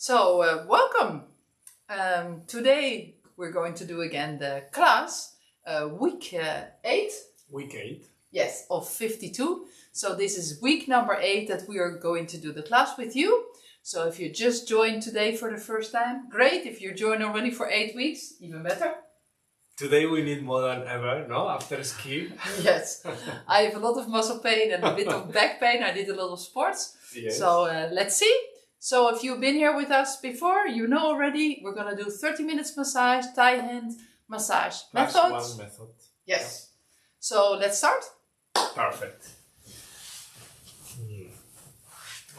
Welcome! Today we're going to do again the class, week 8. Week 8. Yes, of 52. So this is week number 8 that we are going to do the class with you. So if you just joined today for the first time, great. If you're joined already for 8 weeks, even better. Today we need more than ever, no? After ski. Yes, I have a lot of muscle pain and a bit of back pain. I did a lot of sports. Yes. So let's see. So if you've been here with us before, you know already, we're going to do 30 minutes massage, Thai hand massage. Plus Methods? one method. Yes. So let's start. Perfect.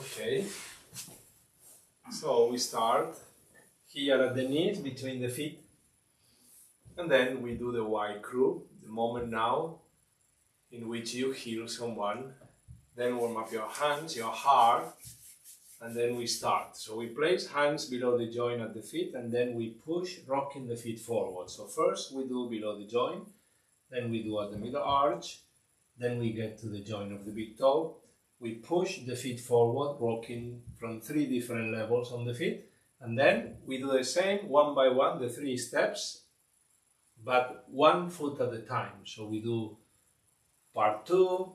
Okay. So we start here at the knees, between the feet. And then we do the wide crew, the moment now in which you heal someone. Then warm up your hands, your heart. And then we start. So we place hands below the joint at the feet and then we push, rocking the feet forward. So first we do below the joint, then we do at the middle arch, then we get to the joint of the big toe. We push the feet forward, rocking from 3 different levels on the feet. And then we do the same one by one, the 3 steps, but 1 foot at a time. So we do part 2,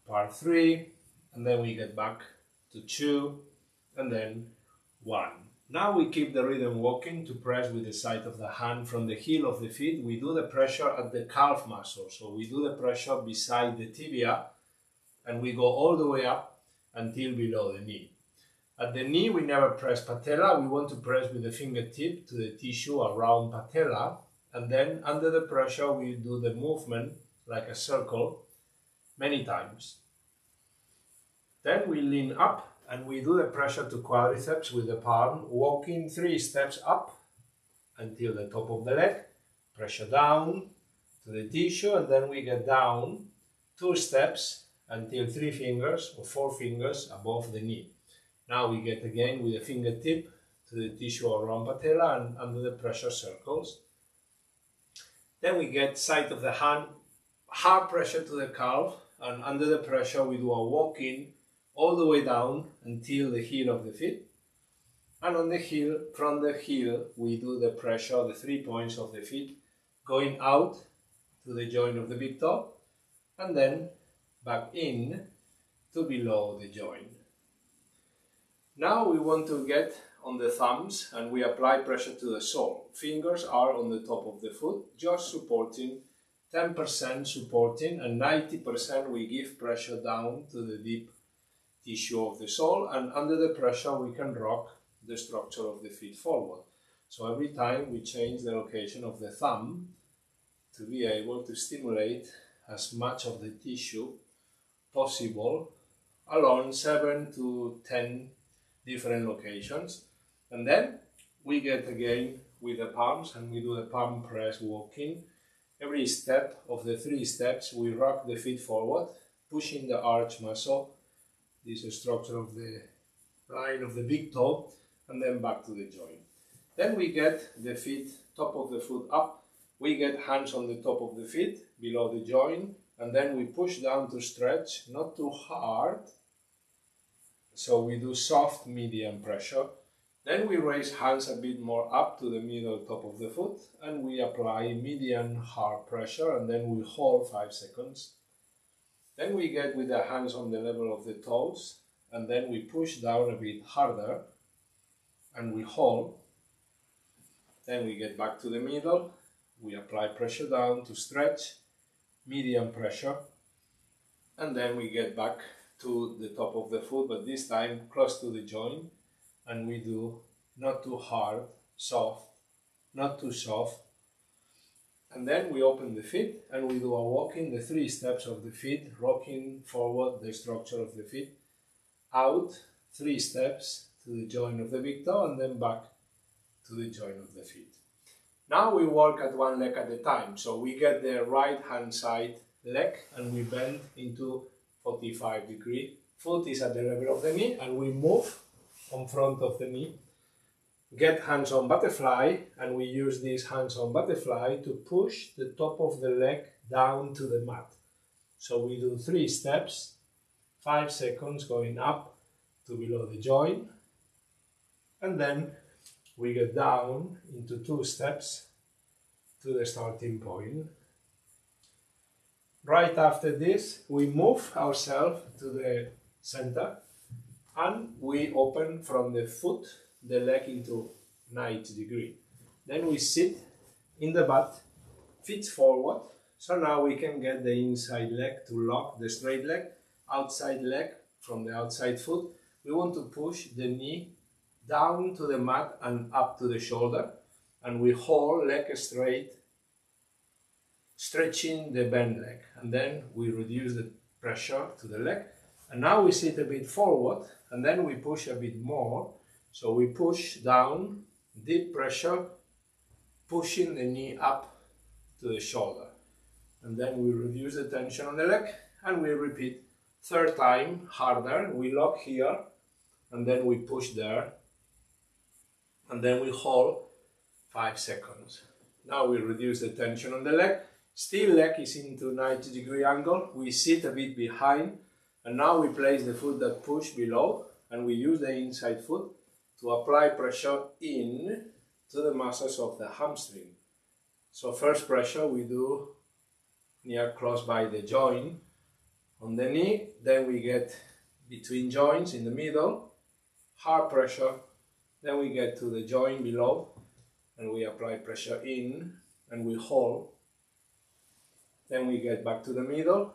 part 3, and then we get back to 2, and then 1. Now we keep the rhythm walking to press with the side of the hand from the heel of the feet. We do the pressure at the calf muscle. So we do the pressure beside the tibia and we go all the way up until below the knee. At the knee we never press patella. We want to press with the fingertip to the tissue around patella, and then under the pressure we do the movement like a circle many times. Then we lean up and we do the pressure to quadriceps with the palm, walking 3 steps up until the top of the leg, pressure down to the tissue, and then we get down 2 steps until 3 fingers or 4 fingers above the knee. Now we get again with the fingertip to the tissue around patella and under the pressure circles. Then we get side of the hand, hard pressure to the calf, and under the pressure we do a walking all the way down until the heel of the feet. And on the heel, from the heel, we do the pressure, the 3 points of the feet, going out to the joint of the big toe, and then back in to below the joint. Now we want to get on the thumbs and we apply pressure to the sole. Fingers are on the top of the foot, just supporting, 10% supporting, and 90% we give pressure down to the deep tissue of the sole, and under the pressure we can rock the structure of the feet forward. So every time we change the location of the thumb to be able to stimulate as much of the tissue possible along 7 to 10 different locations. And then we get again with the palms and we do the palm press walking. Every step of the 3 steps we rock the feet forward, pushing the arch muscle. This is the structure of the line of the big toe, and then back to the joint. Then we get the feet, top of the foot up. We get hands on the top of the feet, below the joint, and then we push down to stretch, not too hard. So we do soft, medium pressure. Then we raise hands a bit more up to the middle top of the foot, and we apply medium hard pressure, and then we hold 5 seconds. Then we get with the hands on the level of the toes, and then we push down a bit harder, and we hold. Then we get back to the middle, we apply pressure down to stretch, medium pressure, and then we get back to the top of the foot, but this time close to the joint, and we do not too hard, soft, not too soft. And then we open the feet and we do a walking, the 3 steps of the feet, rocking forward the structure of the feet, out 3 steps to the joint of the big toe, and then back to the joint of the feet. Now we walk at 1 leg at a time. So we get the right hand side leg and we bend into 45 degrees. Foot is at the level of the knee and we move on front of the knee. Get hands on butterfly, and we use this hands on butterfly to push the top of the leg down to the mat. So we do 3 steps, 5 seconds going up to below the joint, and then we get down into 2 steps to the starting point. Right after this, we move ourselves to the center and we open from the foot the leg into 90 degrees. Then we sit in the butt, feet forward. So now we can get the inside leg to lock the straight leg, outside leg from the outside foot. We want to push the knee down to the mat and up to the shoulder, and we hold leg straight, stretching the bent leg, and then we reduce the pressure to the leg. And now we sit a bit forward, and then we push a bit more. So we push down, deep pressure, pushing the knee up to the shoulder. And then we reduce the tension on the leg, and we repeat. Third time, harder. We lock here, and then we push there, and then we hold 5 seconds. Now we reduce the tension on the leg. Still leg is into 90-degree angle. We sit a bit behind, and now we place the foot that push below, and we use the inside foot to apply pressure in to the muscles of the hamstring. So first pressure we do near close by the joint on the knee, then we get between joints in the middle, hard pressure, then we get to the joint below and we apply pressure in and we hold. Then we get back to the middle,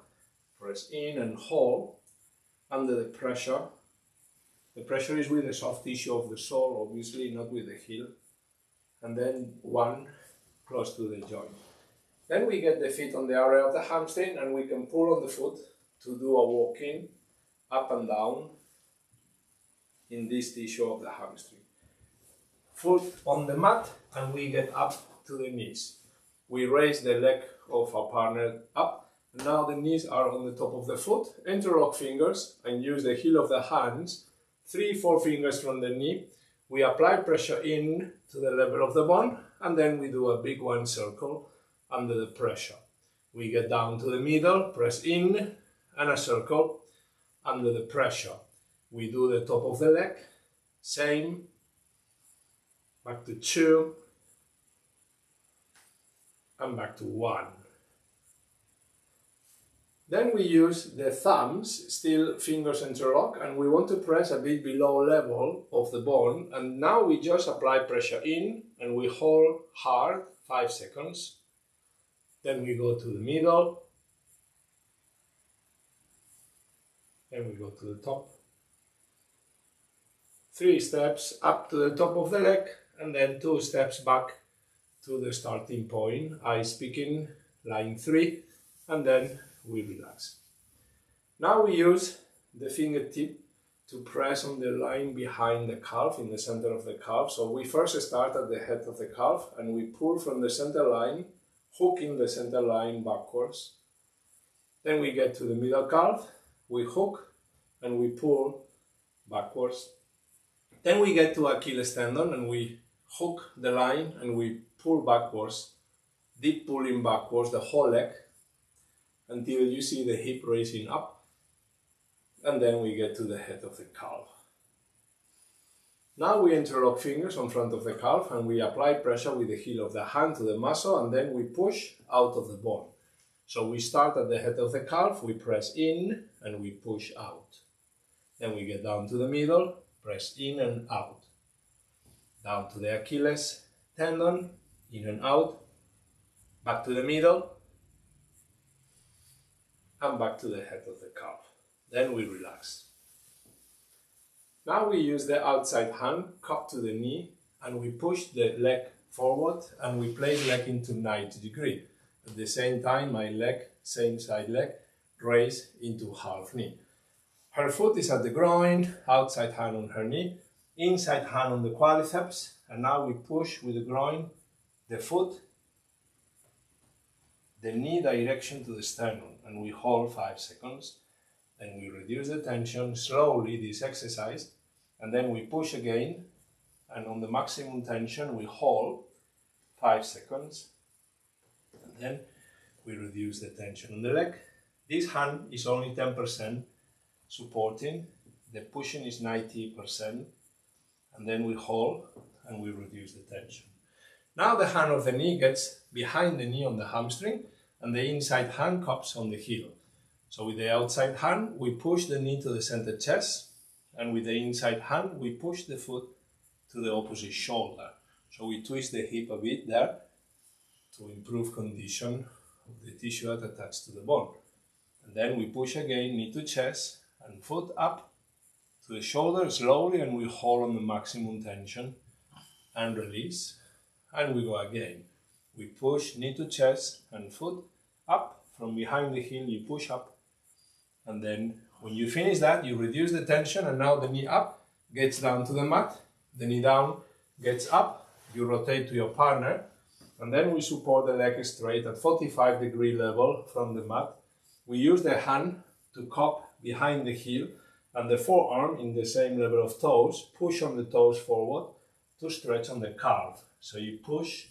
press in and hold under the pressure. The pressure is with the soft tissue of the sole, obviously, not with the heel. And then one close to the joint. Then we get the feet on the area of the hamstring and we can pull on the foot to do a walking up and down in this tissue of the hamstring. Foot on the mat and we get up to the knees. We raise the leg of our partner up. And now the knees are on the top of the foot. Interlock fingers and use the heel of the hands. 3-4 fingers from the knee. We apply pressure in to the level of the bone and then we do a big one circle under the pressure. We get down to the middle, press in and a circle under the pressure. We do the top of the leg, same, back to 2 and back to 1. Then we use the thumbs, still fingers interlock, and we want to press a bit below level of the bone. And now we just apply pressure in and we hold hard 5 seconds. Then we go to the middle. Then we go to the top. 3 steps up to the top of the leg and then 2 steps back to the starting point. I speaking line 3 and then we relax. Now we use the fingertip to press on the line behind the calf, in the center of the calf. So we first start at the head of the calf and we pull from the center line, hooking the center line backwards. Then we get to the middle calf, we hook and we pull backwards. Then we get to Achilles tendon and we hook the line and we pull backwards, deep pulling backwards the whole leg, until you see the hip raising up, and then we get to the head of the calf. Now we interlock fingers on front of the calf and we apply pressure with the heel of the hand to the muscle and then we push out of the bone. So we start at the head of the calf, we press in and we push out. Then we get down to the middle, press in and out. Down to the Achilles tendon, in and out, back to the middle, and back to the head of the calf. Then we relax. Now we use the outside hand, cup to the knee, and we push the leg forward and we place leg into 90 degrees. At the same time, my leg, same side leg, raise into half knee. Her foot is at the groin, outside hand on her knee, inside hand on the quadriceps, and now we push with the groin, the foot, the knee direction to the sternum, and we hold 5 seconds. Then we reduce the tension slowly, this exercise, and then we push again, and on the maximum tension we hold 5 seconds, and then we reduce the tension on the leg. This hand is only 10% supporting, the pushing is 90%, and then we hold and we reduce the tension. Now the hand of the knee gets behind the knee on the hamstring and the inside hand cups on the heel. So with the outside hand, we push the knee to the center chest, and with the inside hand, we push the foot to the opposite shoulder. So we twist the hip a bit there to improve condition of the tissue that attached to the bone. And then we push again, knee to chest and foot up to the shoulder slowly, and we hold on the maximum tension and release. And we go again. We push knee to chest and foot up. From behind the heel, you push up. And then when you finish that, you reduce the tension, and now the knee up gets down to the mat. The knee down gets up. You rotate to your partner. And then we support the leg straight at 45-degree level from the mat. We use the hand to cup behind the heel and the forearm in the same level of toes. Push on the toes forward to stretch on the calf. So you push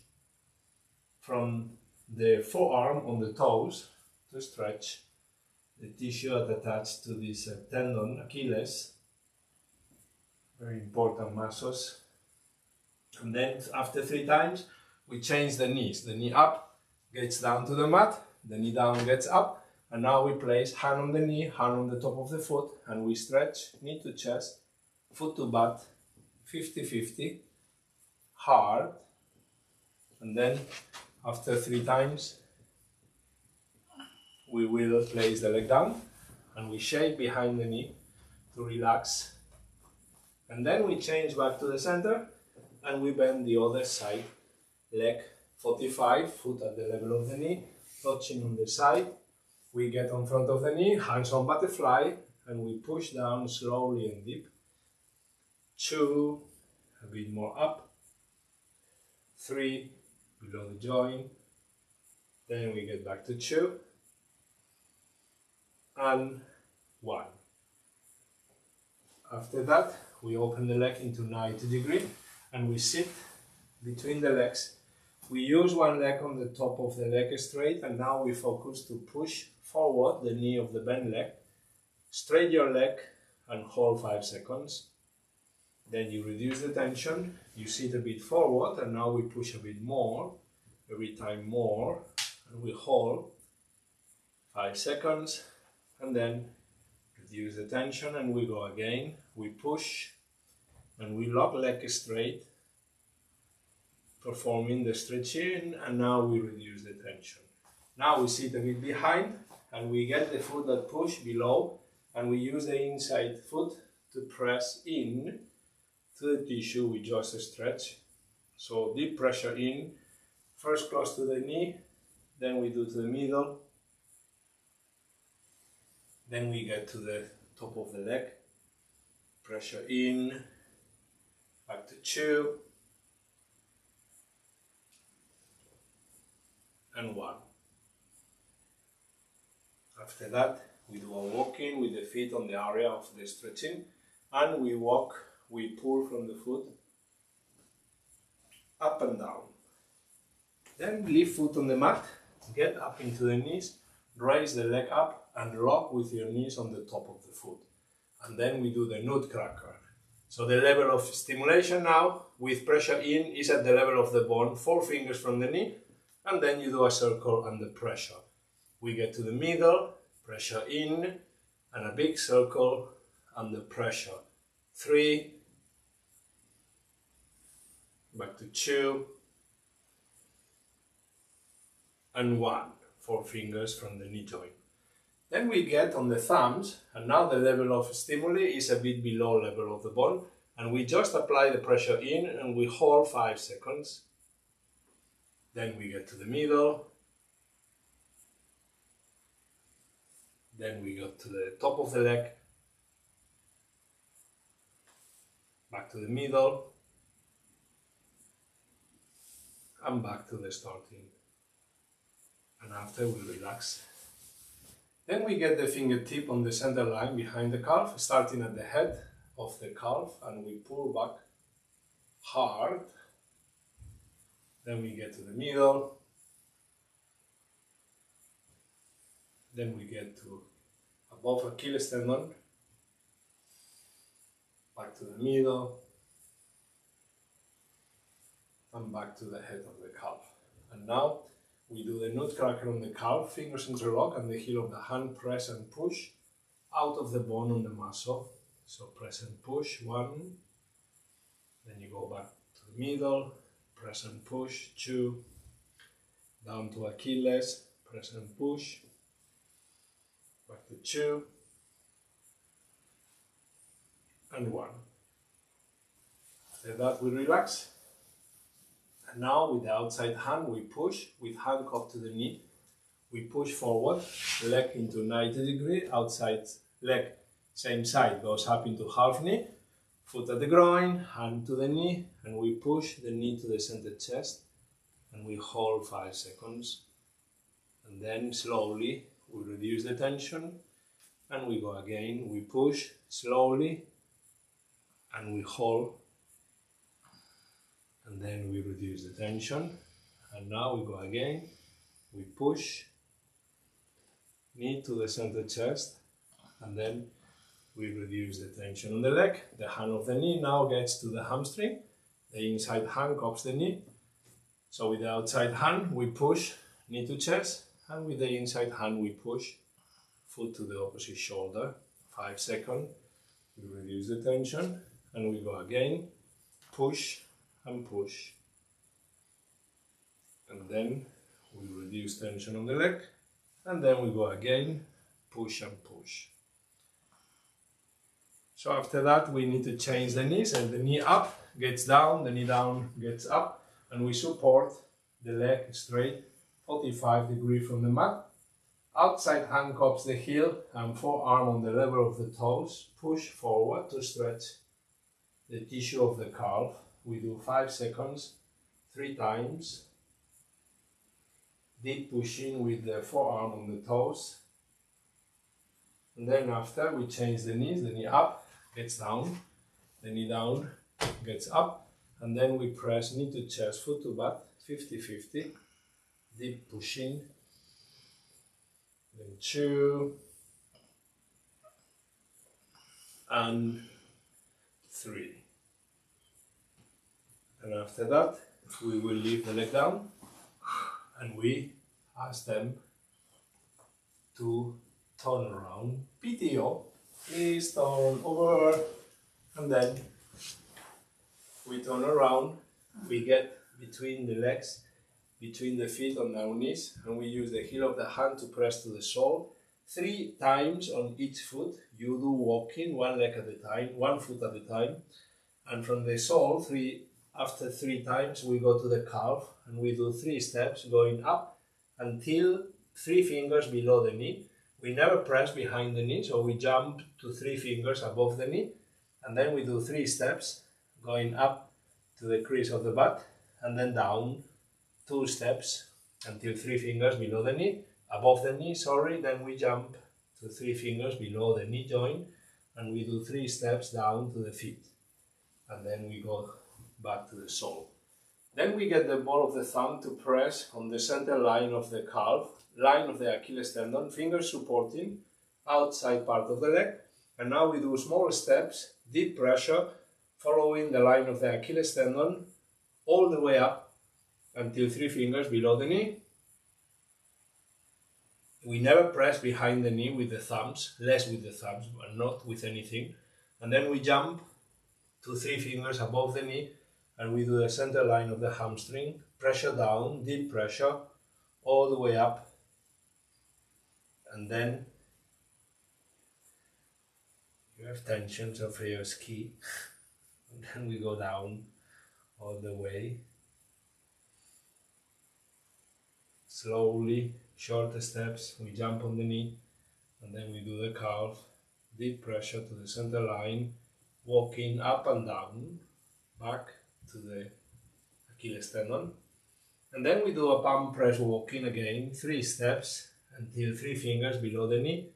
from the forearm on the toes to stretch the tissue that attached to this tendon, Achilles. Very important muscles. And then after 3 times, we change the knees. The knee up gets down to the mat, the knee down gets up, and now we place hand on the knee, hand on the top of the foot, and we stretch knee to chest, foot to butt, 50-50, hard. And then after 3 times, we will place the leg down and we shake behind the knee to relax. And then we change back to the center and we bend the other side, leg 45, foot at the level of the knee, touching on the side. We get on front of the knee, hands on butterfly, and we push down slowly and deep. 2, a bit more up. 3, below the joint. Then we get back to 2. And 1. After that, we open the leg into 90 degrees and we sit between the legs. We use one leg on the top of the leg straight, and now we focus to push forward the knee of the bent leg. Straight your leg and hold 5 seconds. Then you reduce the tension, you sit a bit forward, and now we push a bit more, every time more, and we hold 5 seconds. And then reduce the tension and we go again. We push and we lock leg straight, performing the stretching, and now we reduce the tension. Now we sit a bit behind and we get the foot that push below, and we use the inside foot to press in to the tissue we just stretch. So deep pressure in, first close to the knee, then we do to the middle. Then we get to the top of the leg, pressure in, back to 2, and 1. After that, we do a walking with the feet on the area of the stretching, and we walk, we pull from the foot, up and down. Then leave foot on the mat, get up into the knees, raise the leg up, and lock with your knees on the top of the foot. And then we do the nutcracker. So the level of stimulation now, with pressure in, is at the level of the bone, 4 fingers from the knee, and then you do a circle under pressure. We get to the middle, pressure in, and a big circle under pressure. 3, back to 2, and 1, 4 fingers from the knee joint. Then we get on the thumbs, and now the level of stimuli is a bit below level of the bone, and we just apply the pressure in and we hold 5 seconds. Then we get to the middle, then we go to the top of the leg, back to the middle, and back to the starting. And after we relax. Then we get the fingertip on the center line behind the calf, starting at the head of the calf, and we pull back hard. Then we get to the middle. Then we get to above Achilles tendon, back to the middle, and back to the head of the calf. And now we do the nutcracker on the calf, fingers interlock and the heel of the hand, press and push out of the bone on the muscle. So press and push, 1, then you go back to the middle, press and push, 2, down to Achilles, press and push, back to 2, and 1. After that we relax. And now with the outside hand we push, with hand cup to the knee, we push forward, leg into 90 degree, outside leg, same side, goes up into half knee, foot at the groin, hand to the knee, and we push the knee to the center chest, and we hold 5 seconds. And then slowly we reduce the tension, and we go again, we push slowly, and we hold, and then we reduce the tension, and now we go again, we push, knee to the center chest, and then we reduce the tension on the leg. The hand of the knee now gets to the hamstring, the inside hand cups the knee, so with the outside hand we push, knee to chest, and with the inside hand we push, foot to the opposite shoulder, 5 seconds, we reduce the tension, and we go again, push and push, and then we reduce tension on the leg, and then we go again, push and push. So after that we need to change the knees, and the knee up gets down, the knee down gets up, and we support the leg straight 45 degrees from the mat. Outside hand cups the heel and forearm on the level of the toes, push forward to stretch the tissue of the calf. We do 5 seconds, 3 times. Deep pushing with the forearm on the toes. And then after we change the knees, the knee up, gets down, the knee down, gets up, and then we press knee to chest, foot to butt, 50-50, deep pushing, then 2, and 3. And after that, we will leave the leg down, and we ask them to turn around. PTO, please turn over, and then we turn around, we get between the legs, between the feet on our knees, and we use the heel of the hand to press to the sole. 3 times on each foot, you do walking, 1 leg at a time, 1 foot at a time, and from the sole, after 3 times we go to the calf, and we do 3 steps going up until 3 fingers below the knee. We never press behind the knee, so we jump to 3 fingers above the knee, and then we do 3 steps going up to the crease of the butt, and then down 2 steps until 3 fingers below the knee, above the knee, then we jump to 3 fingers below the knee joint, and we do 3 steps down to the feet, and then we go back to the sole. Then we get the ball of the thumb to press on the center line of the calf, line of the Achilles tendon, fingers supporting outside part of the leg, and now we do small steps, deep pressure, following the line of the Achilles tendon all the way up until 3 fingers below the knee. We never press behind the knee with the thumbs, less with the thumbs, but not with anything. And then we jump to 3 fingers above the knee, and we do the center line of the hamstring, pressure down, deep pressure, all the way up. And then you have tensions of your ski, and then we go down all the way. Slowly, short steps, we jump on the knee, and then we do the calf, deep pressure to the center line, walking up and down, back to the Achilles tendon. And then we do a palm press walking again, 3 steps until 3 fingers below the knee.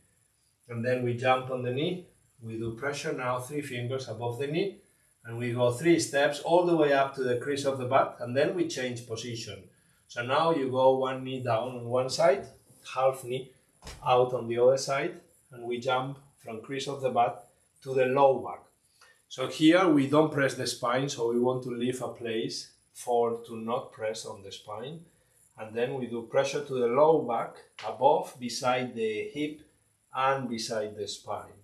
And then we jump on the knee, we do pressure now, 3 fingers above the knee, and we go 3 steps all the way up to the crease of the butt, and then we change position. So now you go 1 knee down on one side, half knee out on the other side, and we jump from crease of the butt to the low back. So here we don't press the spine, so we want to leave a place for to not press on the spine. And then we do pressure to the low back, above, beside the hip and beside the spine.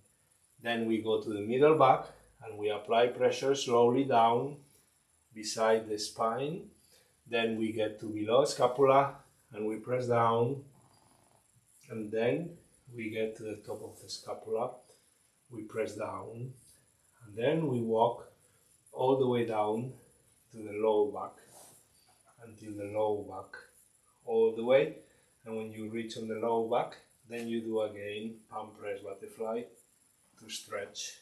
Then we go to the middle back and we apply pressure slowly down beside the spine. Then we get to below scapula and we press down. And then we get to the top of the scapula, we press down. And then we walk all the way down to the low back, until the low back, all the way. And when you reach on the low back, then you do again palm press butterfly to stretch.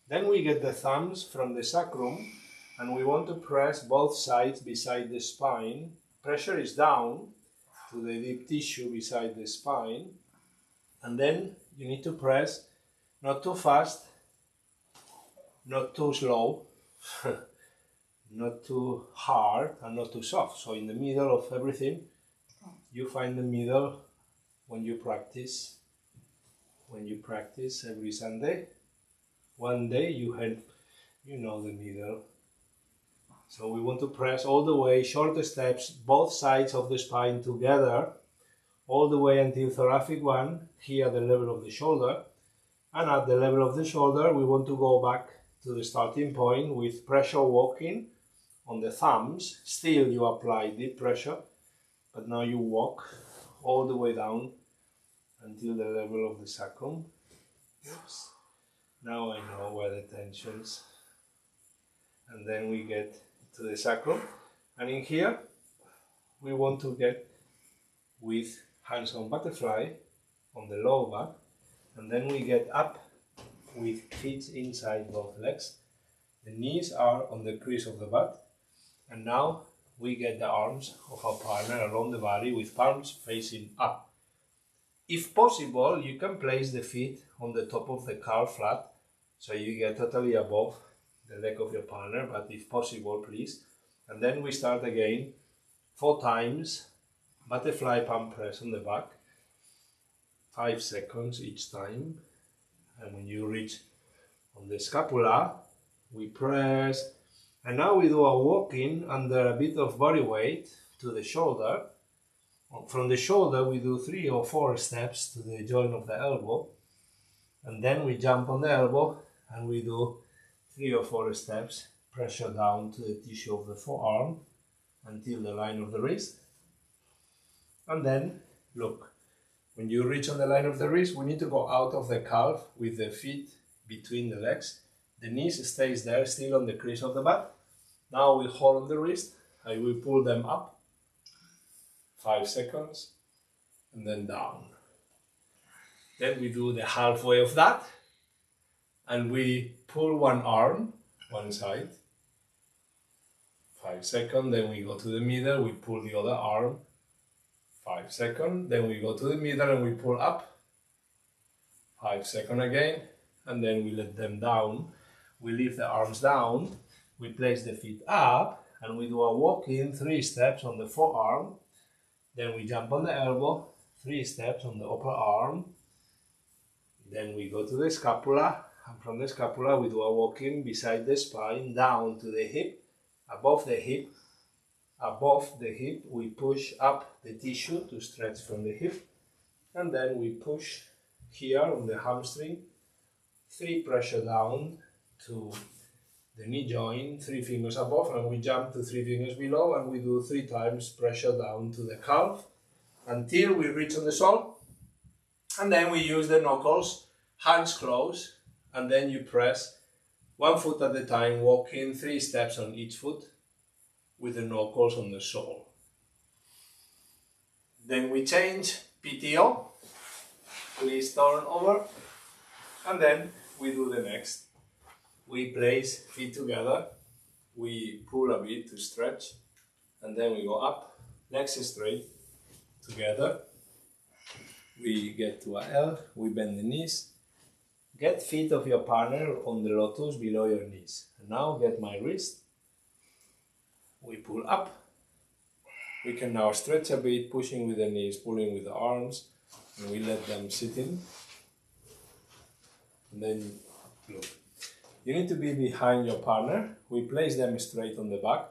Then we get the thumbs from the sacrum and we want to press both sides beside the spine. Pressure is down to the deep tissue beside the spine. And then you need to press not too fast, not too slow, not too hard and not too soft. So in the middle of everything, you find the middle when you practice every Sunday. One day you know the middle. So we want to press all the way, shorter steps, both sides of the spine together, all the way until thoracic one, here at the level of the shoulder. And at the level of the shoulder, we want to go back to the starting point with pressure walking on the thumbs. Still you apply deep pressure, but now you walk all the way down until the level of the sacrum. Oops. Now I know where the tensions. And then we get to the sacrum. And in here, we want to get with hands on butterfly on the low back. And then we get up with feet inside both legs. The knees are on the crease of the butt. And now we get the arms of our partner along the body with palms facing up. If possible, you can place the feet on the top of the calf flat, so you get totally above the leg of your partner, but if possible, please. And then we start again, 4 times, butterfly palm press on the back, 5 seconds each time. And when you reach on the scapula, we press. And now we do a walking under a bit of body weight to the shoulder. From the shoulder, we do 3 or 4 steps to the joint of the elbow. And then we jump on the elbow and we do 3 or 4 steps, pressure down to the tissue of the forearm until the line of the wrist. And then, look, when you reach on the line of the wrist, we need to go out of the calf with the feet between the legs. The knees stays there, still on the crease of the butt. Now we hold on the wrist and we pull them up, 5 seconds, and then down. Then we do the halfway of that, and we pull one arm, one side, 5 seconds, then we go to the middle, we pull the other arm, 5 seconds, then we go to the middle and we pull up, 5 seconds again, and then we let them down. We leave the arms down, we place the feet up, and we do a walk-in 3 steps on the forearm. Then we jump on the elbow, 3 steps on the upper arm. Then we go to the scapula, and from the scapula we do a walk-in beside the spine, down to the hip, above the hip. Above the hip we push up the tissue to stretch from the hip, and then we push here on the hamstring, 3 pressure down to the knee joint, 3 fingers above, and we jump to 3 fingers below, and we do 3 times pressure down to the calf until we reach on the sole. And then we use the knuckles, hands closed, and then you press 1 foot at a time, walking 3 steps on each foot with the knuckles on the sole. Then we change PTO, please turn over, and then we do the next. We place feet together, we pull a bit to stretch, and then we go up, legs straight, together. We get to a L, we bend the knees. Get feet of your partner on the lotus below your knees. And now get my wrist. We pull up. We can now stretch a bit, pushing with the knees, pulling with the arms, and we let them sit in. And then look. You need to be behind your partner. We place them straight on the back,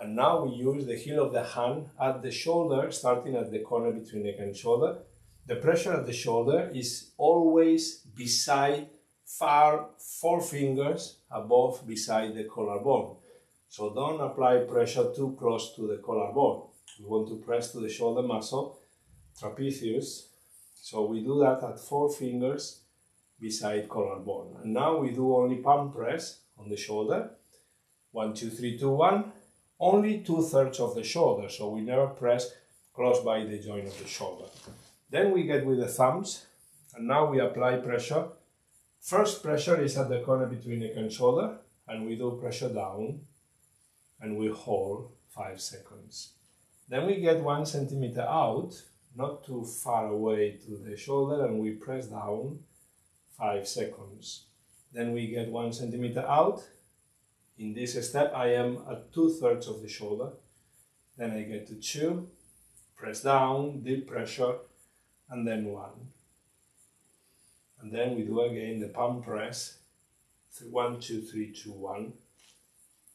And now we use the heel of the hand at the shoulder, starting at the corner between neck and shoulder. The pressure at the shoulder is always beside, far 4 fingers above, beside the collarbone. So don't apply pressure too close to the collarbone. We want to press to the shoulder muscle, trapezius. So we do that at 4 fingers beside collarbone. And now we do only palm press on the shoulder. 1, 2, 3, 2, 1. Only 2/3 of the shoulder, so we never press close by the joint of the shoulder. Then we get with the thumbs, and now we apply pressure. First pressure is at the corner between neck and shoulder, and we do pressure down, and we hold 5 seconds. Then we get 1 centimeter out, not too far away to the shoulder, and we press down 5 seconds. Then we get 1 centimeter out. In this step, I am at 2/3 of the shoulder. Then I get to 2, press down, deep pressure, and then 1. And then we do again the palm press, 1, 2, 3, 2, 1,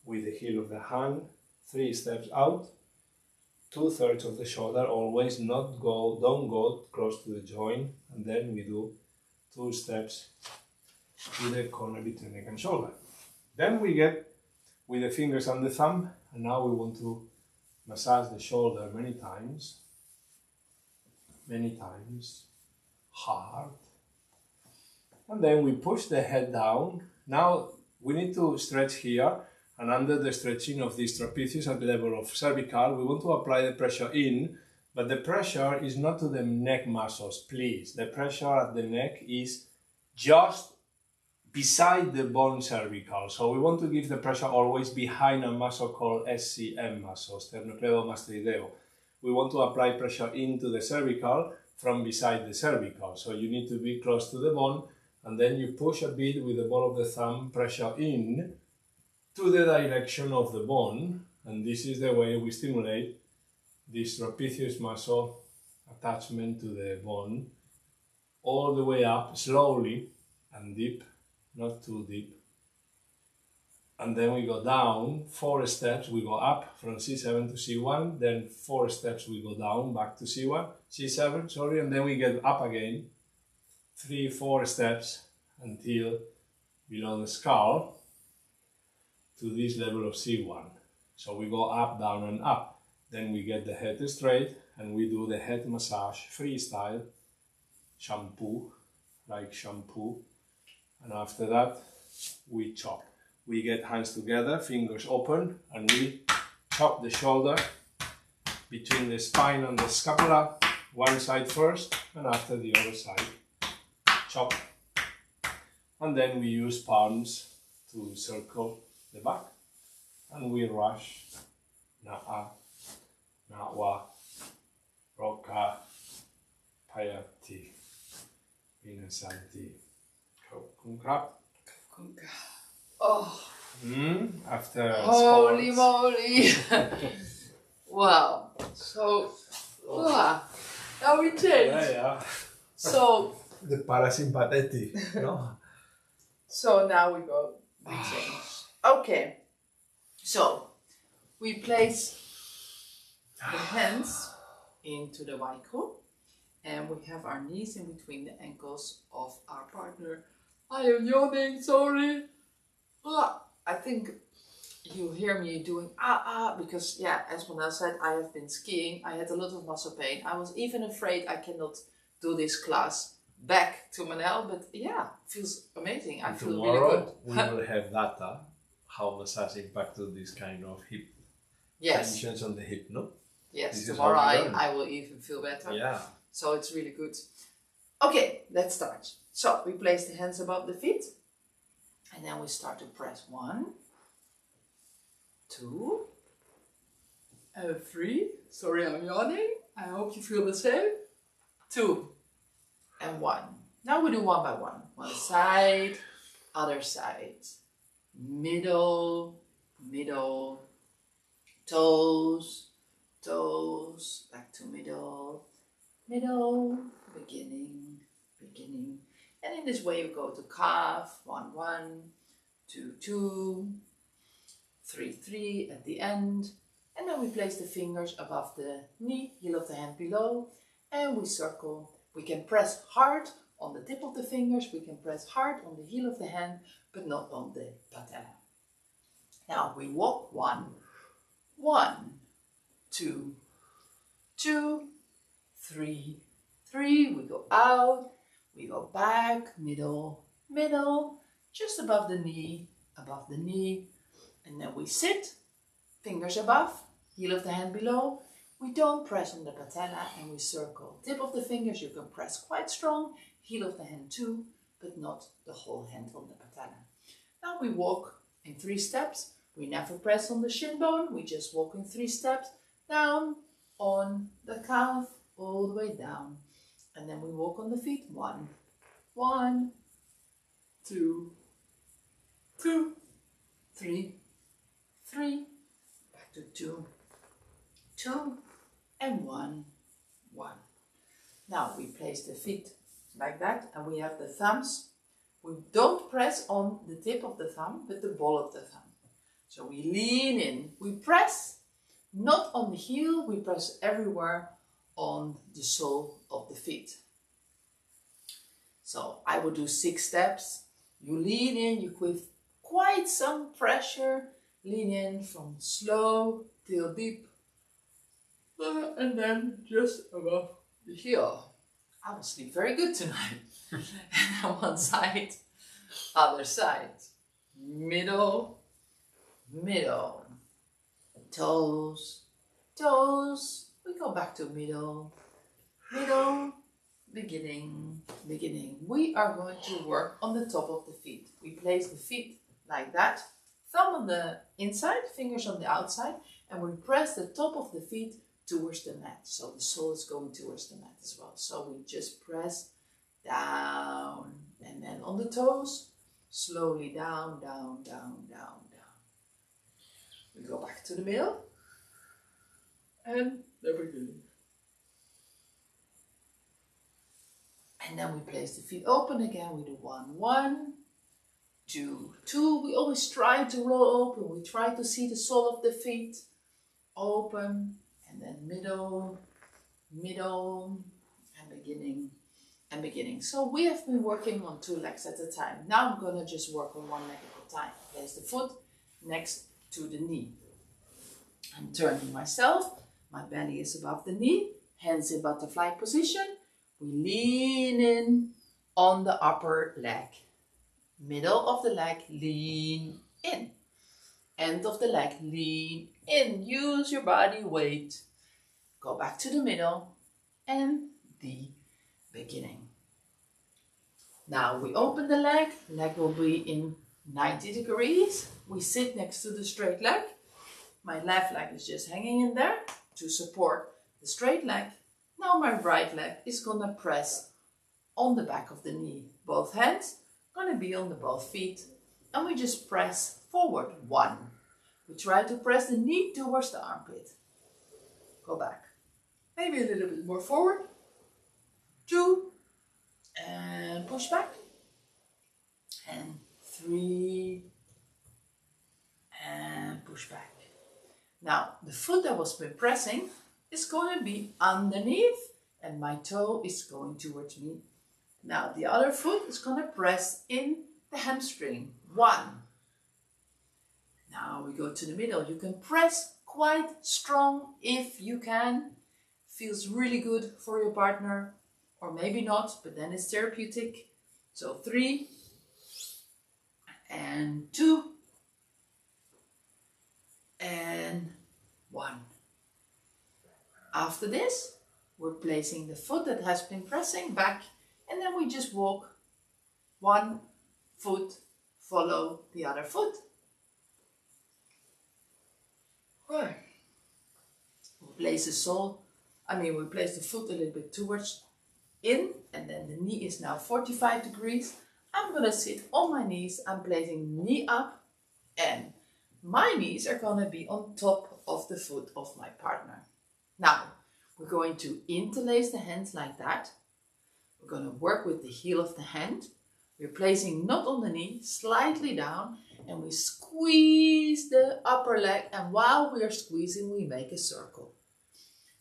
with the heel of the hand, 3 steps out, 2/3 of the shoulder, always don't go close to the joint, and then we do 2 steps to the corner between neck and shoulder. Then we get with the fingers and the thumb, and now we want to massage the shoulder many times, hard. And then we push the head down. Now we need to stretch here, and under the stretching of these trapezius at the level of cervical, we want to apply the pressure in, but the pressure is not to the neck muscles, please. The pressure at the neck is just beside the bone cervical. So we want to give the pressure always behind a muscle called SCM muscle, sternocleidomastoideo. We want to apply pressure into the cervical from beside the cervical. So you need to be close to the bone, and then you push a bit with the ball of the thumb, pressure in to the direction of the bone, and this is the way we stimulate this trapezius muscle attachment to the bone, all the way up slowly and deep, not too deep. And then we go down 4 steps, we go up from C7 to C1, then 4 steps we go down back to C7, sorry, and then we get up again 3, 4 steps until below the skull to this level of C1. So we go up, down and up. Then we get the head straight and we do the head massage freestyle, shampoo, like shampoo. And after that, we chop. We get hands together, fingers open, and we chop the shoulder between the spine and the scapula, one side first, and after the other side. Chop. And then we use palms to circle the back, and we rush Na'a, Nawa, Roka, Payati, Vinasanti, Kokunkrap. Oh, After holy sports. moly! Wow. So, wow. Now we change. Yeah. So, The parasympathetic, no? so now we change. Okay. So, we place the hands into the waikru, and we have our knees in between the ankles of our partner. I am yawning, sorry. I think you hear me doing because yeah, as Manel said, I have been skiing. I had a lot of muscle pain. I was even afraid I cannot do this class back to Manel, but yeah, feels amazing. I feel really good. We will have data how massage impact to this kind of hip tensions on the hip, no? Yes, This is tomorrow how we learn. I will even feel better. Yeah. So it's really good. Okay, let's start. So we place the hands above the feet, and then we start to press 1, 2, and 3. Sorry, I'm yawning. I hope you feel the same. 2 and 1. Now we do one by one. One side, other side. Middle, middle, toes, toes, back to middle, middle, beginning, beginning. And in this way we go to calf, 1, 1, 2, 2, 3, 3 at the end, And then we place the fingers above the knee, heel of the hand below, and we circle. We can press hard on the tip of the fingers, we can press hard on the heel of the hand, but not on the patella. Now we walk 1, 1, 2, 2, 3, 3. We go out, we go back, middle, middle, just above the knee, and then we sit, fingers above, heel of the hand below. We don't press on the patella and we circle. Tip of the fingers you can press quite strong, heel of the hand too, but not the whole hand on the patella. Now we walk in 3 steps. We never press on the shin bone, we just walk in 3 steps, down on the calf, all the way down. And then we walk on the feet. 1, 1, 2, 2, 3, 3, back to 2, 2, and 1, 1. Now we place the feet like that, and we have the thumbs. We don't press on the tip of the thumb, but the ball of the thumb. So we lean in, we press, not on the heel, we press everywhere on the sole of the feet. So I will do 6 steps. You lean in, you give quite some pressure, lean in from slow till deep, and then just above the heel. I will sleep very good tonight. And one side, other side, middle, middle, toes, toes, we go back to middle, middle, beginning, beginning. We are going to work on the top of the feet. We place the feet like that, thumb on the inside, fingers on the outside, and we press the top of the feet towards the mat. So the sole is going towards the mat as well. So we just press down, and then on the toes, slowly down, down, down, down, down. We go back to the middle, and the beginning. And then we place the feet open again. We do 1, 1, 2, 2. We always try to roll open. We try to see the sole of the feet open, and then middle, middle, and beginning, and beginning. So we have been working on 2 legs at a time. Now I'm going to just work on 1 leg at a time. Place the foot next to the knee. I'm turning myself. My belly is above the knee. Hands in butterfly position. We lean in on the upper leg. Middle of the leg, lean in. End of the leg, lean in. Use your body weight. Go back to the middle and the beginning. Now we open the leg. Leg will be in 90 degrees. We sit next to the straight leg. My left leg is just hanging in there to support the straight leg. Now my right leg is gonna press on the back of the knee. Both hands gonna be on the both feet, and we just press forward. 1. We try to press the knee towards the armpit. Go back. Maybe a little bit more forward. 2, and push back. And 3, and push back. Now the foot that was been pressing is going to be underneath, and my toe is going towards me. Now the other foot is going to press in the hamstring. 1. Now we go to the middle. You can press quite strong if you can. Feels really good for your partner, or maybe not, but then it's therapeutic. So 3, and 2, and 1. After this, we're placing the foot that has been pressing back, and then we just walk 1 foot, follow the other foot. Right. We place the sole, we place the foot a little bit towards in, and then the knee is now 45 degrees. I'm gonna sit on my knees. I'm placing knee up, and my knees are gonna be on top of the foot of my partner. Now, we're going to interlace the hands like that. We're going to work with the heel of the hand. We're placing not on the knee, slightly down, and we squeeze the upper leg, and while we are squeezing, we make a circle.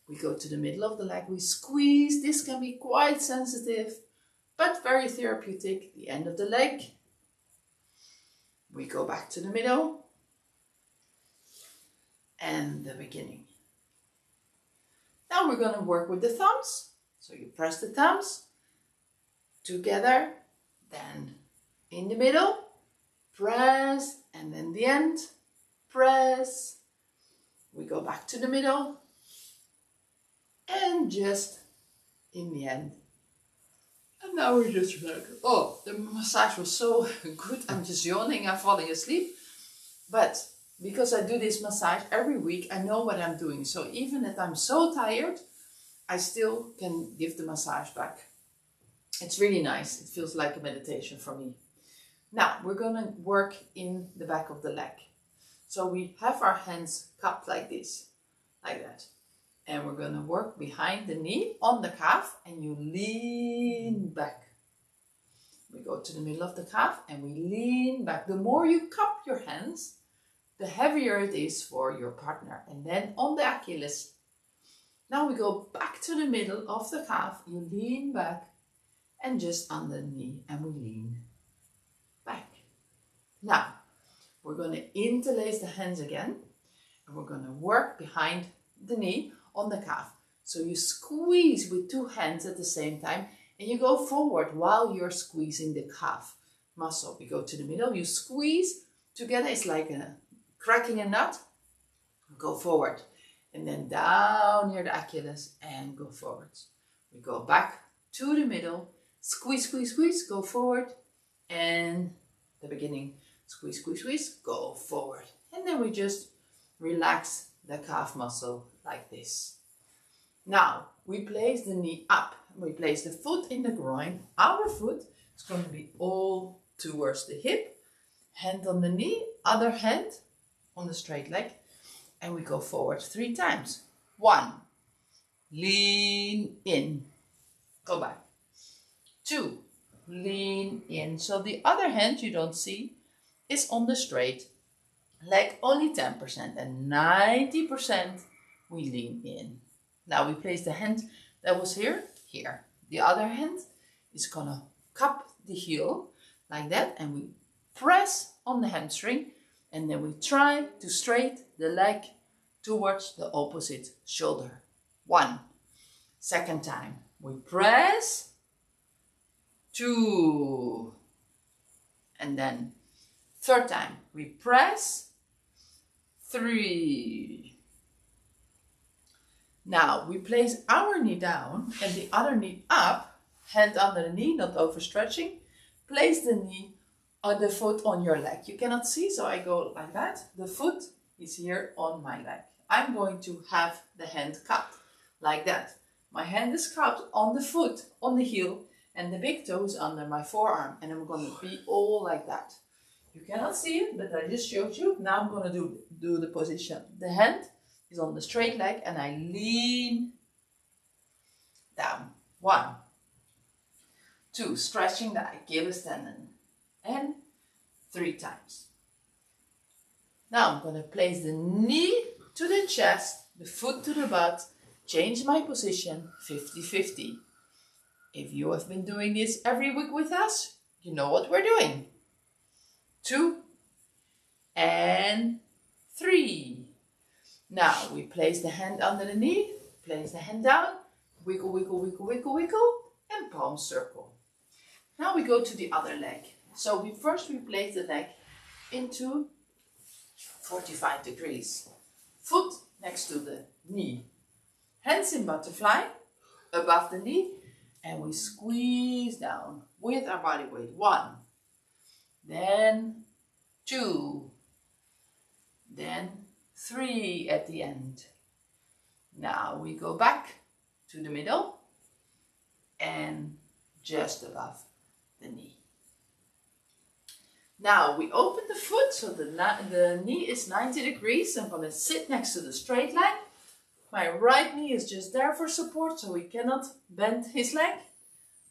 We go to the middle of the leg, we squeeze. This can be quite sensitive, but very therapeutic. The end of the leg. We go back to the middle, and the beginning. Now we're going to work with the thumbs. So you press the thumbs together, then in the middle, press, and then the end, press. We go back to the middle, and just in the end. And now we're just like, oh, the massage was so good. I'm just yawning, I'm falling asleep. But because I do this massage every week, I know what I'm doing. So even if I'm so tired, I still can give the massage back. It's really nice. It feels like a meditation for me. Now we're going to work in the back of the leg. So we have our hands cupped like this, like that. And we're going to work behind the knee on the calf, and you lean back. We go to the middle of the calf and we lean back. The more you cup your hands, the heavier it is for your partner. And then on the Achilles. Now we go back to the middle of the calf. You lean back and just under the knee, and we lean back. Now we're going to interlace the hands again, and we're going to work behind the knee on the calf. So you squeeze with two hands at the same time, and you go forward while you're squeezing the calf muscle. We go to the middle, you squeeze together. It's like cracking a nut. Go forward, and then down near the Achilles and go forwards. We go back to the middle, squeeze, squeeze, squeeze, go forward, and the beginning, squeeze, squeeze, squeeze, go forward. And then we just relax the calf muscle like this. Now we place the knee up. We place the foot in the groin. Our foot is going to be all towards the hip. Hand on the knee, other hand on the straight leg. And we go forward 3 times. 1, lean in, go back. 2, lean in. So the other hand you don't see is on the straight leg, only 10%, and 90% we lean in. Now we place the hand that was here. The other hand is gonna cup the heel like that, and we press on the hamstring, and then we try to straighten the leg towards the opposite shoulder. 1. Second time, we press. 2. And then third time, we press. 3. Now we place our knee down and the other knee up, hand under the knee, not overstretching. Place the knee or the foot on your leg. You cannot see, so I go like that. The foot is here on my leg. I'm going to have the hand cupped like that. My hand is cupped on the foot, on the heel, and the big toe is under my forearm, and I'm going to be all like that. You cannot see it, but I just showed you. Now I'm going to do the position. The hand is on the straight leg, and I lean down. 1, 2, stretching the Achilles tendon, and 3 times. Now I'm going to place the knee to the chest, the foot to the butt, change my position 50-50. If you have been doing this every week with us, you know what we're doing. 2 and 3. Now we place the hand under the knee, place the hand down, wiggle, wiggle, wiggle, wiggle, wiggle, and palm circle. Now we go to the other leg. So we place the leg into 45 degrees. Foot next to the knee. Hands in butterfly above the knee, and we squeeze down with our body weight. 1, then 2, then 3 at the end. Now we go back to the middle and just above the knee. Now we open the foot so the knee is 90 degrees. I'm going to sit next to the straight leg. My right knee is just there for support, so we cannot bend his leg.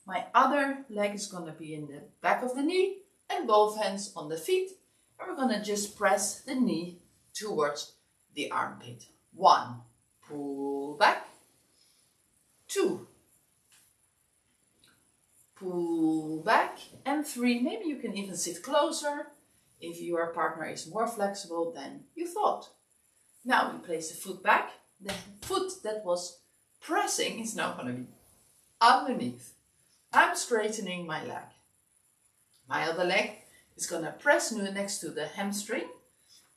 My other leg is going to be in the back of the knee and both hands on the feet. And we're going to just press the knee towards the armpit. 1, pull back. 2, pull back. And 3, maybe you can even sit closer if your partner is more flexible than you thought. Now we place the foot back. The foot that was pressing is now going to be underneath. I'm straightening my leg. My other leg is going to press next to the hamstring,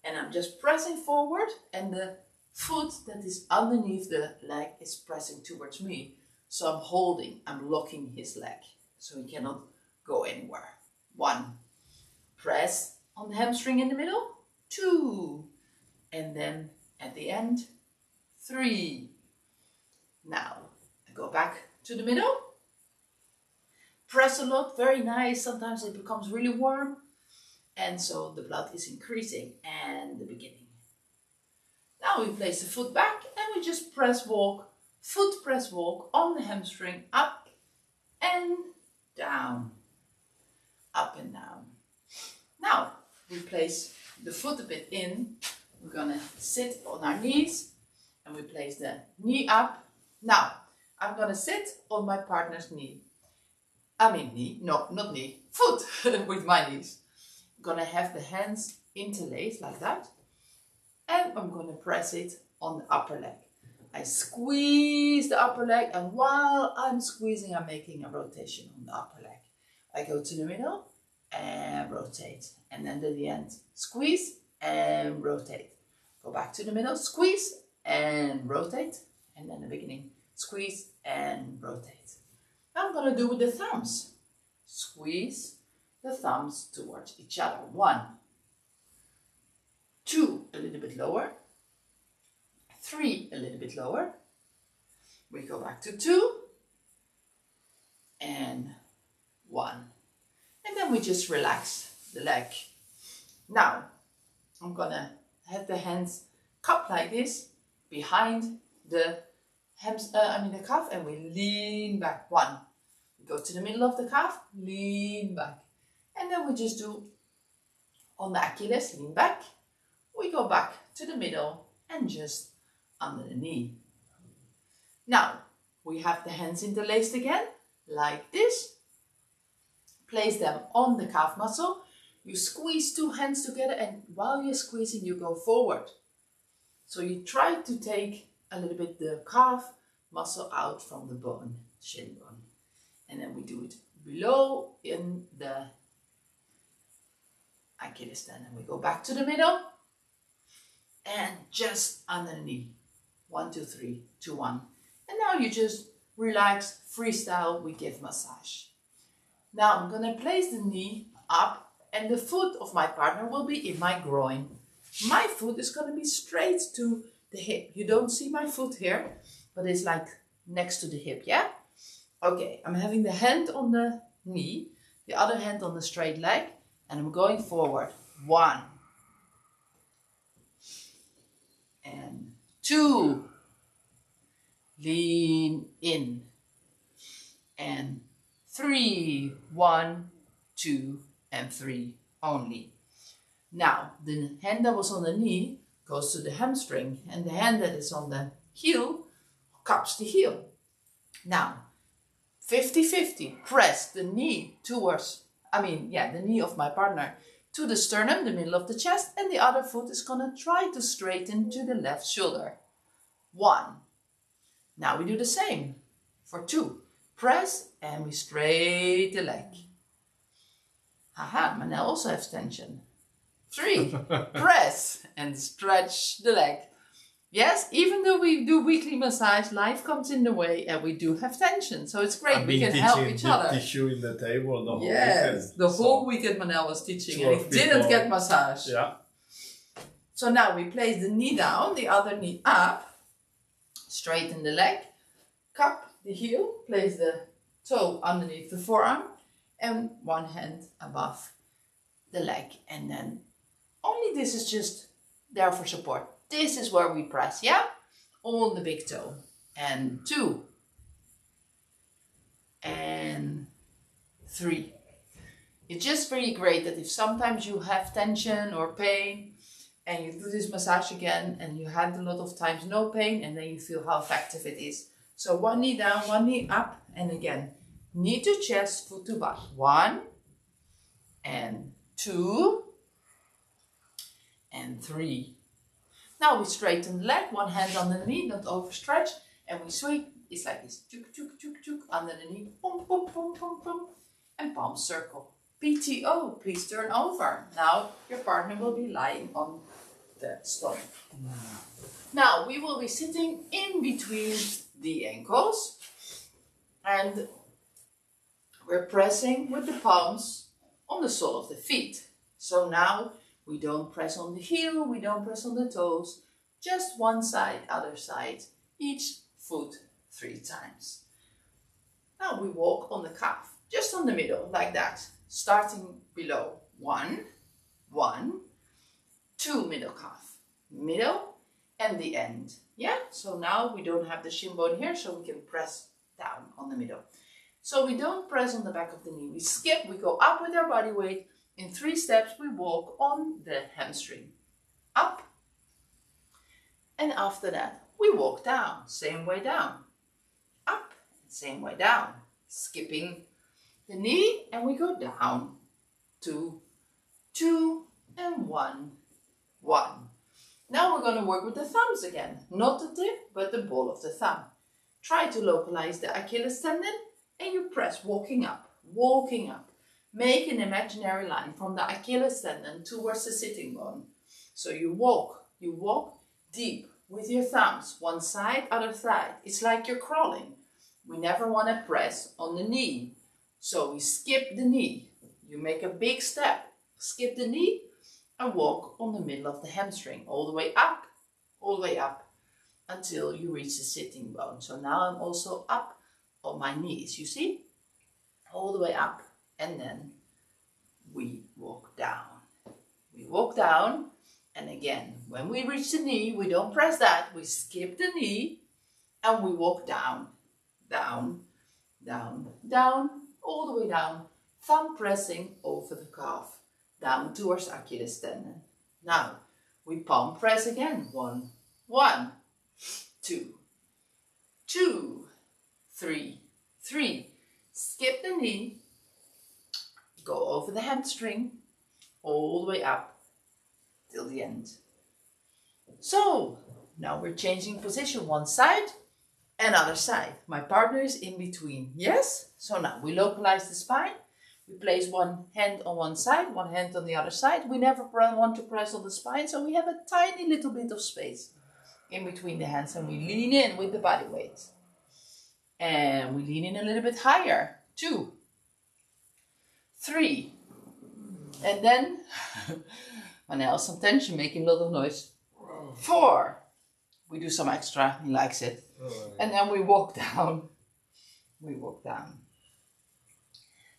and I'm just pressing forward, and the foot that is underneath the leg is pressing towards me. So I'm holding, I'm locking his leg so he cannot go anywhere. 1, press on the hamstring in the middle. 2, and then at the end, 3. Now I go back to the middle. Press a lot, very nice. Sometimes it becomes really warm. And so the blood is increasing. And the beginning. Now we place the foot back and we just press walk, foot press walk on the hamstring, up and down, up and down. Now we place the foot a bit in. We're gonna sit on our knees and we place the knee up. Now I'm gonna sit on my partner's knee. Foot with my knees. I'm gonna have the hands interlaced like that. And I'm gonna press it on the upper leg. I squeeze the upper leg, and while I'm squeezing, I'm making a rotation on the upper leg. I go to the middle and rotate. And then to the end, squeeze and rotate. Go back to the middle, squeeze and rotate. And then the beginning, squeeze and rotate. I'm going to do with the thumbs. Squeeze the thumbs towards each other. 1, 2, a little bit lower. 3, a little bit lower. We go back to 2 and 1. And then we just relax the leg. Now, I'm going to have the hands cupped like this behind the the calf, and we lean back. 1. We go to the middle of the calf, lean back. And then we just do on the Achilles, lean back. We go back to the middle and just under the knee. Now, we have the hands interlaced again, like this. Place them on the calf muscle. You squeeze 2 hands together, and while you're squeezing, you go forward. So you try to take a little bit the calf muscle out from the bone, shin bone. And then we do it below in the Achilles tendon. And we go back to the middle and just under the knee. 1, 2, 3, 2, 1. And now you just relax, freestyle, we give massage. Now I'm going to place the knee up, and the foot of my partner will be in my groin. My foot is going to be straight to the hip. You don't see my foot here, but it's like next to the hip, yeah? Okay, I'm having the hand on the knee, the other hand on the straight leg, and I'm going forward. 1 and 2. Lean in. And 3. 1, 2, and 3 only. Now, the hand that was on the knee goes to the hamstring, and the hand that is on the heel cups the heel. Now, 50-50, press the knee towards, the knee of my partner to the sternum, the middle of the chest, and the other foot is going to try to straighten to the left shoulder. 1. Now we do the same for 2. Press and we straighten the leg. Haha, Manel also has tension. 3. Press and stretch the leg. Yes, even though we do weekly massage, life comes in the way and we do have tension. So it's great, we can help each other. Tissue in the table the whole weekend. The whole weekend Manel was teaching and he didn't get massage. Yeah. So now we place the knee down, the other knee up, straighten the leg, cup the heel, place the toe underneath the forearm and one hand above the leg. And then only this is just there for support. This is where we press, yeah? On the big toe. And 2. And 3. It's just very great that if sometimes you have tension or pain and you do this massage again and you had a lot of times no pain, and then you feel how effective it is. So 1 knee down, 1 knee up, and again, knee to chest, foot to butt. 1 and 2 and 3. Now we straighten the leg, one hand on the knee, don't overstretch, and we sweep. It's like this, tuk, tuk, tuk, tuk, under the knee, boom, boom, boom, boom, boom, and palm circle. PTO, please turn over. Now your partner will be lying on the stomach. Now we will be sitting in between the ankles, and we're pressing with the palms on the sole of the feet. So now we don't press on the heel, we don't press on the toes, just one side, other side, each foot 3 times. Now we walk on the calf, just on the middle, like that, starting below. 1, 1, 2, middle calf, middle, and the end. Yeah, so now we don't have the shin bone here, so we can press down on the middle. So we don't press on the back of the knee, we skip, we go up with our body weight. In 3 steps, we walk on the hamstring. Up. And after that, we walk down. Same way down. Up. Same way down. Skipping the knee, and we go down. 2, 2, and 1, 1. Now we're going to work with the thumbs again. Not the tip, but the ball of the thumb. Try to localize the Achilles tendon, and you press, walking up, walking up. Make an imaginary line from the Achilles tendon towards the sitting bone. So you walk deep with your thumbs, one side, other side. It's like you're crawling. We never want to press on the knee. So we skip the knee. You make a big step, skip the knee, and walk on the middle of the hamstring, all the way up, until you reach the sitting bone. So now I'm also up on my knees, you see? All the way up. And then we walk down. We walk down, and again, when we reach the knee, we don't press that. We skip the knee, and we walk down, down, down, down, all the way down. Thumb pressing over the calf, down towards Achilles tendon. Now, we palm press again. 1, 1, 2, 2, 3, 3. Skip the knee. Go over the hamstring, all the way up till the end. So, now we're changing position, one side and other side. My partner is in between, yes? So now we localize the spine. We place one hand on one side, one hand on the other side. We never want to press on the spine, so we have a tiny little bit of space in between the hands, and we lean in with the body weight. And we lean in a little bit higher. 2, 3, and then Manel, some tension, making a lot of noise. 4, we do some extra, he likes it. And then we walk down. We walk down.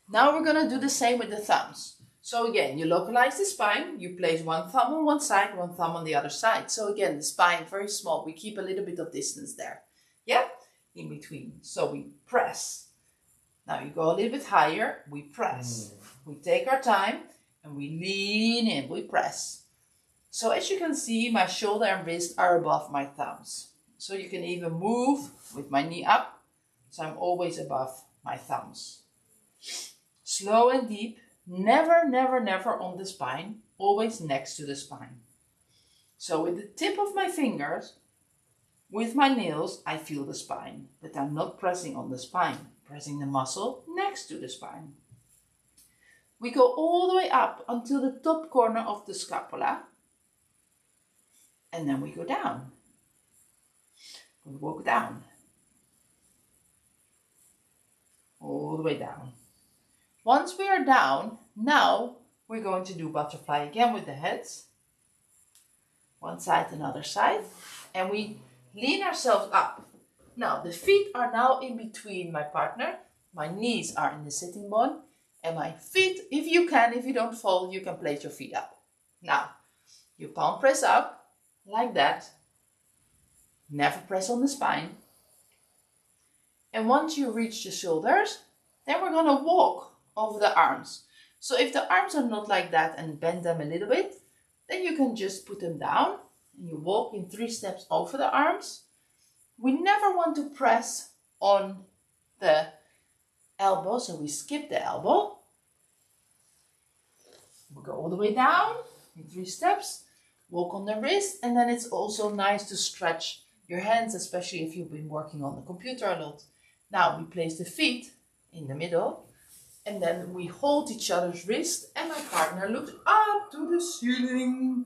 Now we're gonna do the same with the thumbs. So again, you localize the spine, you place one thumb on one side, one thumb on the other side. So again, the spine very small, we keep a little bit of distance there. Yeah, in between. So we press. Now you go a little bit higher, we press. We take our time and we lean in, we press. So as you can see, my shoulder and wrist are above my thumbs. So you can even move with my knee up. So I'm always above my thumbs. Slow and deep, never, never, never on the spine, always next to the spine. So with the tip of my fingers, with my nails, I feel the spine, but I'm not pressing on the spine. Pressing the muscle next to the spine. We go all the way up until the top corner of the scapula. And then we go down. We walk down. All the way down. Once we are down, now we're going to do butterfly again with the heads. One side, another side. And we lean ourselves up. Now, the feet are now in between my partner. My knees are in the sitting bone. And my feet, if you can, if you don't fall, you can place your feet up. Now, you palm press up, like that. Never press on the spine. And once you reach the shoulders, then we're going to walk over the arms. So if the arms are not like that and bend them a little bit, then you can just put them down and you walk in 3 steps over the arms. We never want to press on the elbow, so we skip the elbow. We go all the way down in 3 steps, walk on the wrist, and then it's also nice to stretch your hands, especially if you've been working on the computer a lot. Now we place the feet in the middle, and then we hold each other's wrist, and my partner looks up to the ceiling,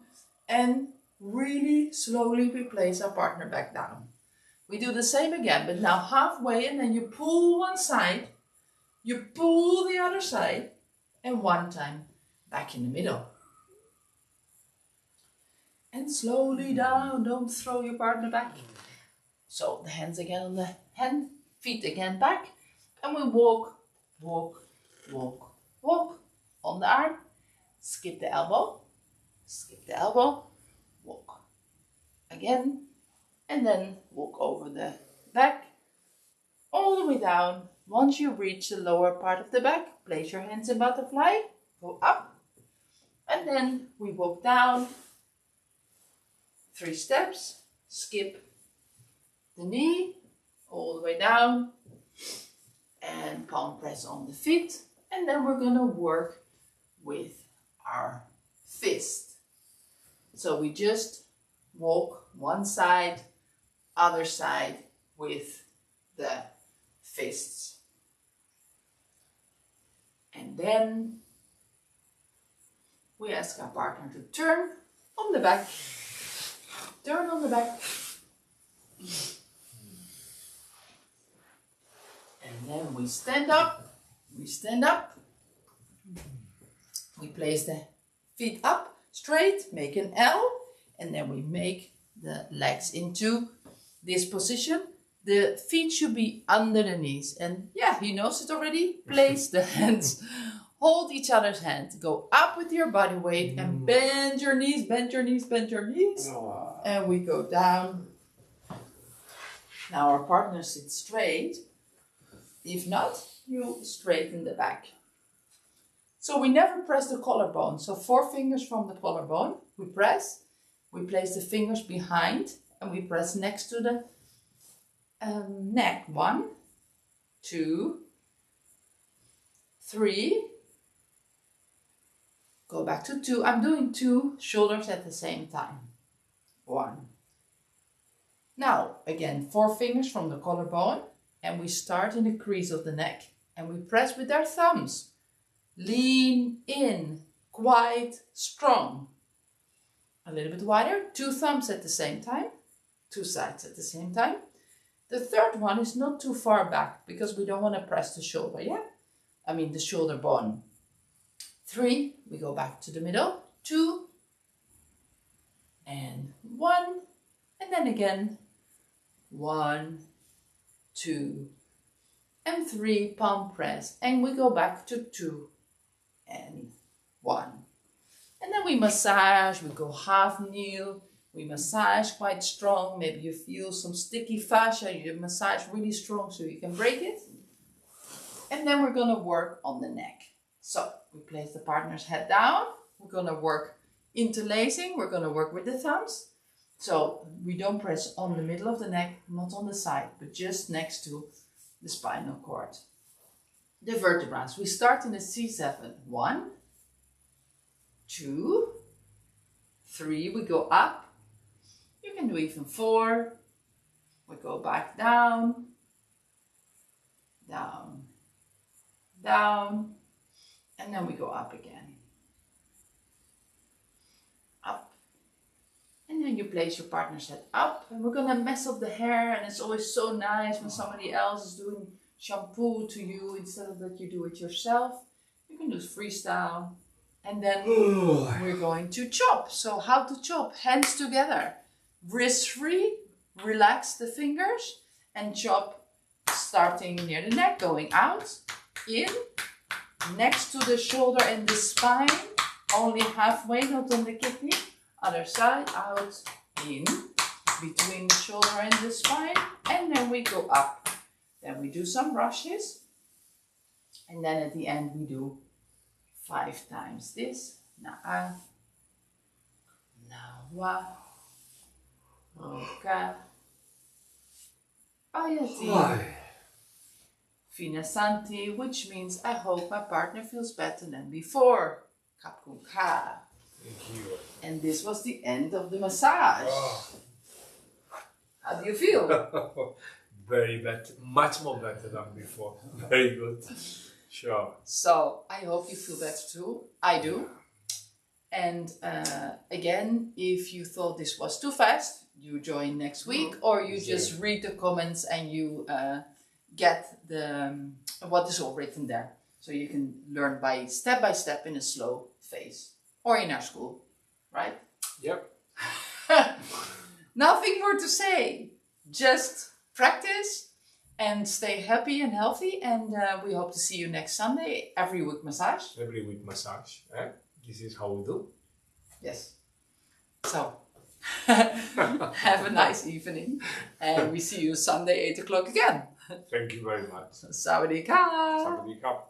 and really slowly we place our partner back down. We do the same again, but now halfway, and then you pull one side, you pull the other side, and one time back in the middle. And slowly down, don't throw your partner back. So the hands again on the hand, feet again back, and we walk, walk, walk, walk on the arm, skip the elbow, walk again, and then walk over the back, all the way down. Once you reach the lower part of the back, place your hands in butterfly, go up, and then we walk down 3 steps, skip the knee, all the way down, and palm press on the feet, and then we're gonna work with our fist. So we just walk one side, other side with the fists. And then we ask our partner to turn on the back. Turn on the back. And then we stand up. We stand up. We place the feet up straight, make an L, and then we make the legs into this position. The feet should be under the knees. And yeah, he knows it already. Place the hands. Hold each other's hand. Go up with your body weight and bend your knees, bend your knees, bend your knees. And we go down. Now our partner sits straight. If not, you straighten the back. So we never press the collarbone. So 4 fingers from the collarbone. We press. We place the fingers behind and we press next to the neck. 1, 2, 3. Go back to 2. I'm doing 2 shoulders at the same time. 1. Now, again, 4 fingers from the collarbone. And we start in the crease of the neck. And we press with our thumbs. Lean in, quite strong. A little bit wider. 2 thumbs at the same time. 2 sides at the same time. The third one is not too far back because we don't want to press the shoulder, yeah? I mean the shoulder bone. 3, we go back to the middle. 2, and 1, and then again. 1, 2, and 3, palm press. And we go back to 2, and 1. And then we massage, we go half kneel. We massage quite strong. Maybe you feel some sticky fascia. You massage really strong so you can break it. And then we're going to work on the neck. So we place the partner's head down. We're going to work interlacing. We're going to work with the thumbs. So we don't press on the middle of the neck, not on the side, but just next to the spinal cord. The vertebrae. We start in a C7. 1, 2, 3. We go up. You can do even 4. We go back down, down, down, and then we go up again. Up. And then you place your partner's head up, and we're gonna mess up the hair, and it's always so nice when somebody else is doing shampoo to you instead of that you do it yourself. You can do freestyle. And then we're going to chop. So how to chop? Hands together. Wrist free, relax the fingers and chop starting near the neck, going out, in, next to the shoulder and the spine, only halfway, not on the kidney, other side, out, in, between the shoulder and the spine, and then we go up. Then we do some brushes, And then at the end we do 5 times this. Na a, na wa, oka, ayati, fina santi, which means I hope my partner feels better than before. Kapkun ka. Thank you. And this was the end of the massage. How do you feel? Very better, much more better than before. Very good. Sure. So I hope you feel better too. I do. And again, if you thought this was too fast, you join next week, or you just read the comments and you get the what is all written there. So you can learn by step in a slow phase, or in our school, right? Yep. Nothing more to say. Just practice and stay happy and healthy. And we hope to see you next Sunday. Every week massage. Every week massage. Eh? This is how we do. Yes. So have a nice evening. And we see you Sunday 8 o'clock again. Thank you very much. Sawadee ka. Sawadee ka.